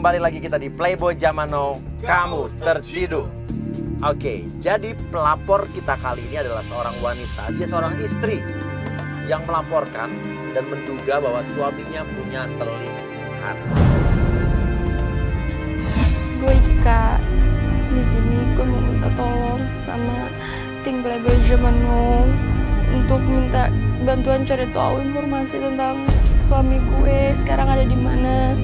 kembali lagi kita di Playboy Zaman Now, kamu terciduk. Oke, jadi pelapor kita kali ini adalah seorang wanita. Dia seorang istri yang melaporkan dan menduga bahwa suaminya punya selingkuhan. Gue Ika, di sini gue mau minta tolong sama tim Playboy Zaman Now untuk minta bantuan cari tahu informasi tentang suami gue sekarang ada di mana.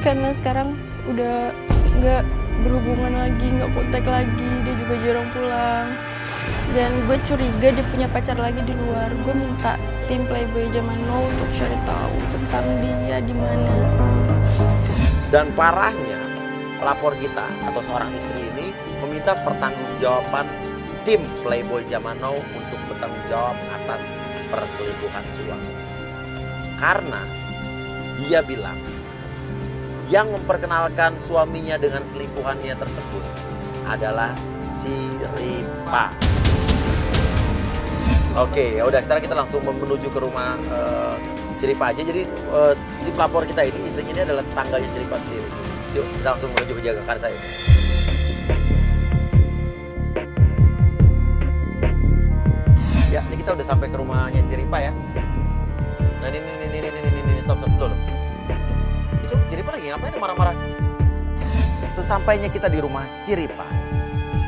Karena sekarang udah nggak berhubungan lagi, nggak kontak lagi, dia juga jarang pulang. Dan gue curiga dia punya pacar lagi di luar. Gue minta tim Playboy Zaman Now untuk cari tahu tentang dia di mana. Dan parahnya, pelapor kita atau seorang istri ini meminta pertanggungjawaban tim Playboy Zaman Now untuk bertanggung jawab atas perselingkuhan suami. Karena dia bilang yang memperkenalkan suaminya dengan selingkuhannya tersebut adalah Ciripa. Oke, ya udah sekarang kita langsung menuju ke rumah Ciripa aja. Jadi si pelapor kita ini, istrinya ini adalah tetangganya Ciripa sendiri. Yuk, kita langsung menuju ke Jagakarsa saya. Ya, ini kita udah sampai ke rumahnya Ciripa ya. Nah, ini stop dulu. Itu Ciripa lagi ngapain marah-marah? Sesampainya kita di rumah Ciripa,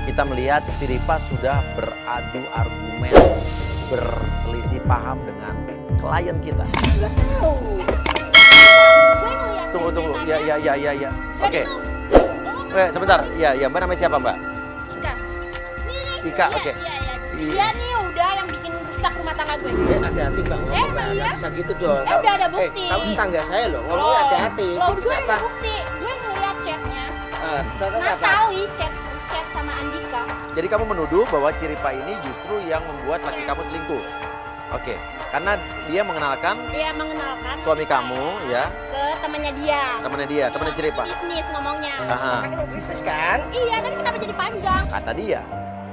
kita melihat Ciripa sudah beradu argumen, berselisih paham dengan klien kita. Gak tahu. Tunggu. Ya. Oke. Sebentar. Ya, Mbak namanya siapa, Mbak? Ika. Ika, oke. Dia nih udah yang bikin rusak rumah tangga gue. Hati-hati Bang, ngomong Mbak, iya? nggak bisa gitu dong. Udah ada bukti. Kamu tetangga saya loh, ngomongnya hati-hati. Loh, Bukti gue apa? ada bukti. Gue ngeliat chatnya. Apa? Natali chat sama Andika. Jadi kamu menuduh bahwa Ciripa ini justru yang membuat laki kamu selingkuh. Oke, karena dia mengenalkan Dia mengenalkan suami saya kamu ya, ke temannya dia. temannya Ciripa. Bisnis ngomongnya. Aha. Kan mau bisnis kan? Iya, tapi kenapa jadi panjang? Kata dia,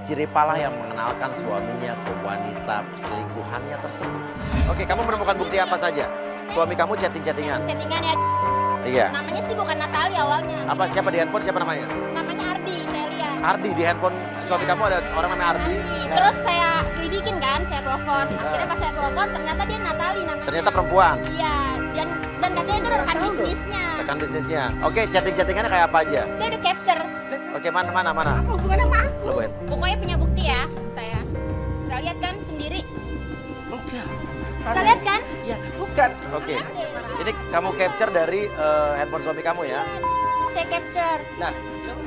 Ciripa lah yang mengenalkan suaminya ke wanita selingkuhannya tersebut. Oke, kamu menemukan bukti apa saja? Suami kamu chatting-chattingan? Chattingan ya. Iya. Namanya sih bukan Natali awalnya. Apa, siapa di handphone, siapa namanya? Namanya Ardi, saya lihat. Ardi, di handphone suami kamu ada orang namanya Ardi? Terus saya selidikin kan, saya telepon. Akhirnya pas saya telepon ternyata dia Natali namanya. Ternyata perempuan, Iya, dan katanya itu rekan bisnisnya. rekan bisnisnya. Oke, chatting-chattingannya kayak apa aja? Saya udah capture. Oke, mana? Apa hubungannya sama aku? Lo, Ben. Pokoknya punya bukti ya, saya. Saya lihat kan sendiri. Enggak. Saya lihat kan? Ya, bukan. Oke, ini kamu capture dari handphone suami kamu ya? Saya capture. Nah,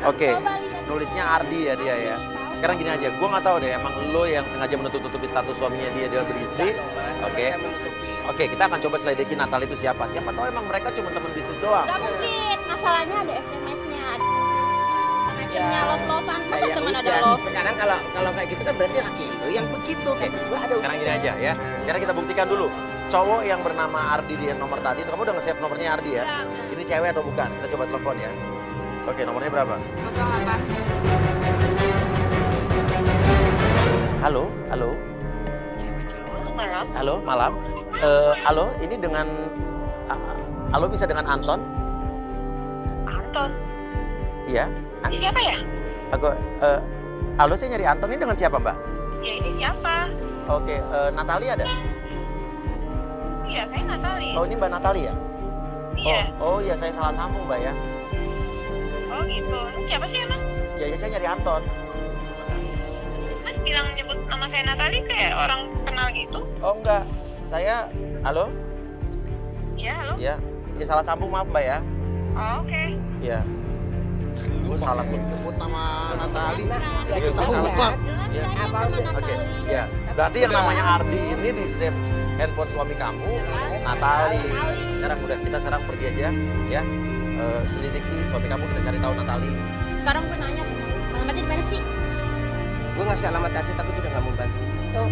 Oke, Coba lihat. nulisnya Ardi ya dia ya. Sekarang gini aja, gue nggak tahu deh, emang lo yang sengaja menutup-tutupi status suaminya dia beristri. Oke. Saya menutupi. Oke, kita akan coba selidikin Natal itu siapa. Siapa tahu emang mereka cuma teman bisnis doang. Gak mungkin, masalahnya ada SMS-nya. Macamnya love-lovean. Masa Ya teman ada udah, love? Sekarang kalau kayak gitu kan berarti laki lo yang begitu. Oke, Gua ada sekarang gini aja ya. Sekarang kita buktikan dulu. Cowok yang bernama Ardi di nomor tadi, kamu udah nge-save nomornya Ardi ya? Enggak. Ini cewek atau bukan? Kita coba telepon ya. Oke, nomornya berapa? 08. Halo. Malam. Halo, malam. Halo, ini dengan halo, bisa dengan Anton? Anton, Iya. ini siapa ya? Aku halo, saya nyari Anton, ini dengan siapa, Mbak? Ya ini siapa? Oke, Natali ada? Iya, saya Natali. Oh, ini Mbak Natali ya? Iya. Oh iya, saya salah sambung, Mbak ya. Oh gitu. Ini siapa sih emang? Ya, saya nyari Anton. Mas bilang nyebut nama saya Natali kayak orang kenal gitu. Oh enggak, saya halo? Iya, halo. Ya, salah sambung, maaf, Mbak ya. Oh, oke. Iya. Gue salah nyebut nama Natali. Ya, Iya, kita gue salah. salah. Jelas Iya. kan dia Apa sama aja? Natali. Oke, ya. Berarti yang namanya Ardi ini di save handphone suami kamu, Natali. Sekarang kita pergi aja, ya. Selidiki suami kamu, kita cari tahu Natali. Sekarang gue nanya sama lu, alamatnya di mana sih? Gue ngasih alamat aja tapi gue udah nggak mau bantu. Tuh.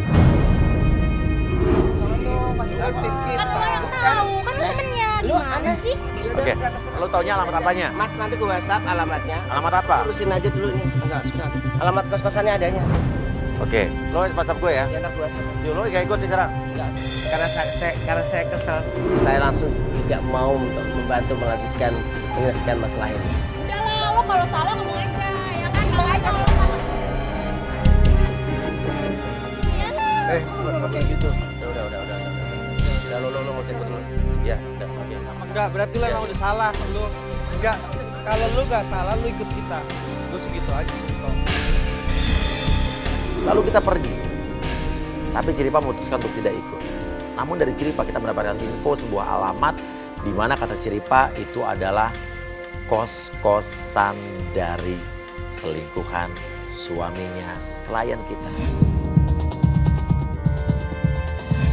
Tolong dong, bantu Kan lo yang tahu, kan lo temennya. Gimana sih? Oke, lo taunya alamat apanya? Mas, nanti gue WhatsApp alamatnya. Alamat apa? Urusin aja dulu ini. Enggak, sudah. Alamat kos-kosannya adanya. Oke, lo WhatsApp gue ya. Ya, ntar gue WhatsApp. Yuk, lo gak ikut nih sekarang. Enggak. Karena saya kesel. Saya langsung tidak mau untuk membantu melanjutkan menyelesaikan masalah ini. Udah lah, lo kalau salah ngomong aja, ya kan? Ngomong aja kalau salah. Iya lah. Nggak kayak gitu. Udah. Udah, lo nggak usah ikut dulu. Ya, udah, oke. Enggak, berarti lo emang udah salah. Lu enggak, kalau lu nggak salah lu ikut kita. Lu segitu aja sih. Lalu kita pergi. Tapi Ciripa memutuskan untuk tidak ikut. Namun dari Ciripa kita mendapatkan info sebuah alamat di mana kata Ciripa itu adalah kos-kosan dari selingkuhan suaminya klien kita.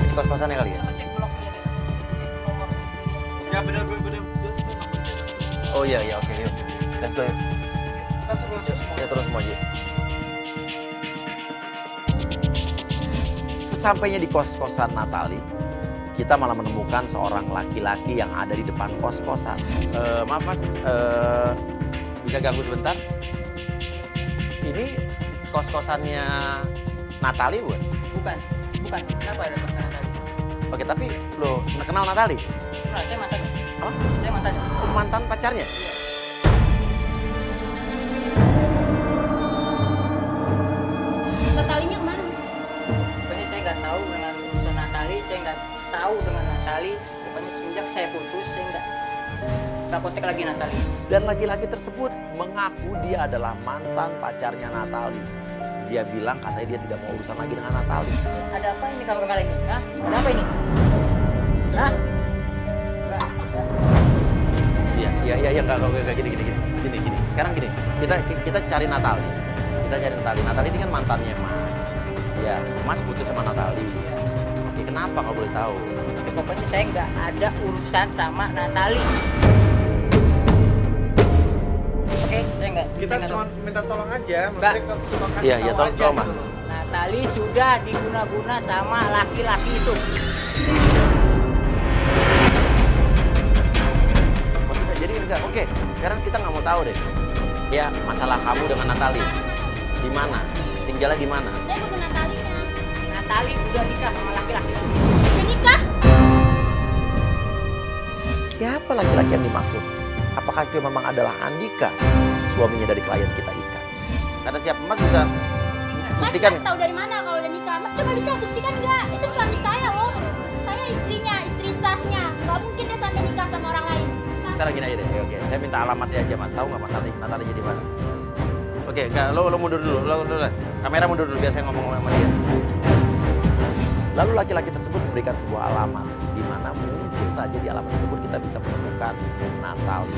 Ini kos-kosannya kali ya? Ya bener. Oh iya, oke, yuk. Let's go, yuk. Kita tuh langsung semua. Ya terus semua aja. Sesampainya di kos-kosan Natali, kita malah menemukan seorang laki-laki yang ada di depan kos-kosan. Maaf mas, bisa ganggu sebentar? Ini kos-kosannya Natali bukan? Bukan. Kenapa ada masalah Natali? Oke, tapi lo kenal Natali? Nah, saya mantannya. Apa? Saya mantannya. Oh, mantan pacarnya? Natalinya kemana, Mas? Pokoknya saya nggak tahu dengan urusan Natali, saya nggak tahu dengan Natali. Pokoknya semenjak saya putus, saya nggak kontak lagi Natali. Dan laki-laki tersebut mengaku dia adalah mantan pacarnya Natali. Dia bilang katanya dia tidak mau urusan lagi dengan Natali. Ada apa ini kamu kali ini? Hah? Ada apa ini? Hah? Iya, enggak gini. Sekarang gini, kita cari Natali. Natali ini kan mantannya Mas. Ya, Mas putus sama Natali. Oke, kenapa nggak boleh tahu? Tapi pokoknya saya nggak ada urusan sama Natali. Oke, saya nggak. Kita saya nggak cuma tahu. minta tolong aja, Enggak. maksudnya cuma kasih Iya, tahu aja. tolong Mas. gitu. Natali sudah diguna-guna sama laki-laki itu. Maksudnya jadi enggak. Oke, sekarang kita nggak mau tahu deh. Ya, masalah kamu dengan Natali. Di mana? Tinggalnya di mana? Saya butuh Natalinya. Natali udah nikah sama laki-laki itu. Udah nikah? Siapa laki-laki yang dimaksud? Apakah itu memang adalah Andika, suaminya dari klien kita Ika? Kata siapa? Mas bisa Mas, buktikan? tahu dari mana kalau udah nikah? Mas coba bisa buktikan nggak? Itu suami saya loh. Saya istrinya, istri sahnya. Nggak mungkin dia sampai nikah sama orang lain. Sekarang gini aja deh, oke. Saya minta alamatnya aja Mas, tahu nggak Mas Natali jadi mana? Oke, lo mundur dulu, kamera mundur dulu biar saya ngomong sama dia. Lalu laki-laki tersebut memberikan sebuah alamat, di mana mungkin saja di alamat tersebut kita bisa menemukan Natali.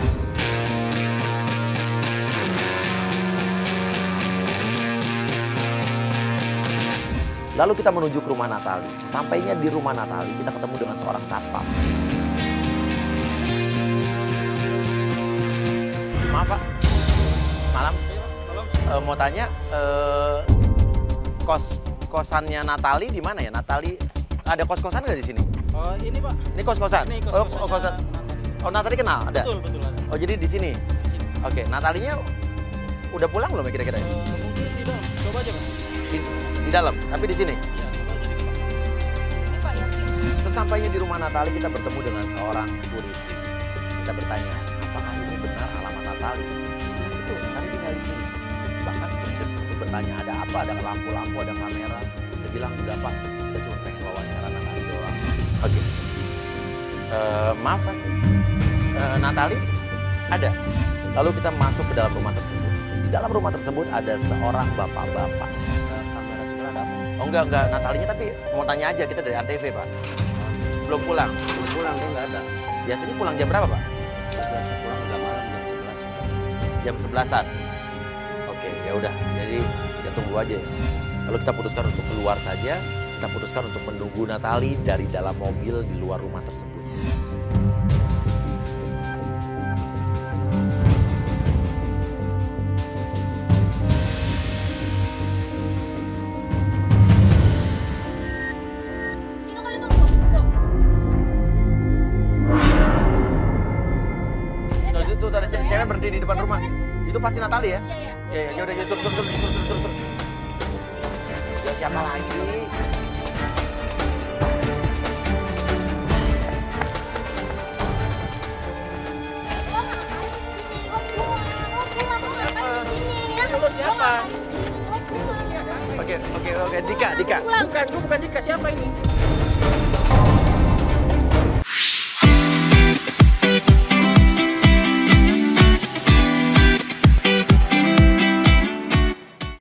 Lalu kita menuju ke rumah Natali. Sesampainya di rumah Natali, kita ketemu dengan seorang satpam. Maaf Pak, malam. Mau tanya, kosannya Natali di mana ya? Natali ada kos-kosan nggak di sini? Oh, ini Pak. Ini kos-kosan? Ini Oh, kos-kosannya kosan. Natali. Oh, Natali kenal? Ada? Betul ada. Oh, jadi di sini? Oke, Natalinya udah pulang belum ya kira-kira? Mungkin di dalam. Coba aja Pak. Di dalam, tapi di sini? Iya, coba aja dikit, Pak. Ini Pak yakin. Sesampainya di rumah Natali, kita bertemu dengan seorang security. Kita bertanya, apakah ini benar alamat Natali? Betul, Natali tinggal di sini. Bahkan security tersebut bertanya, ada apa? Ada lampu-lampu, ada kamera. Dia bilang, enggak Pak, kita cuma pengen wawancara Natali doang. Oke. Maaf Mas, Natali ada. Lalu kita masuk ke dalam rumah tersebut. Di dalam rumah tersebut ada seorang bapak-bapak. Kamera sebelah ada apa? Oh enggak, Natalinya tapi mau tanya aja, kita dari Antv Pak. Belum pulang. Pulang dia nggak ada. Biasanya pulang jam berapa Pak? 11 pulang udah malam jam 11. Jam 11-an. Oke, ya udah. Jadi kita tunggu aja. Lalu kita putuskan untuk keluar saja. Kita putuskan untuk menunggu Natali dari dalam mobil di luar rumah tersebut. Itu kali tuh. Nah, itu ada cewek berhenti di depan rumah. Itu pasti Natali ya? Iya. Ya udah, turun. Ya siapa lagi? Dika. Bukan, gue bukan Dika. Siapa ini?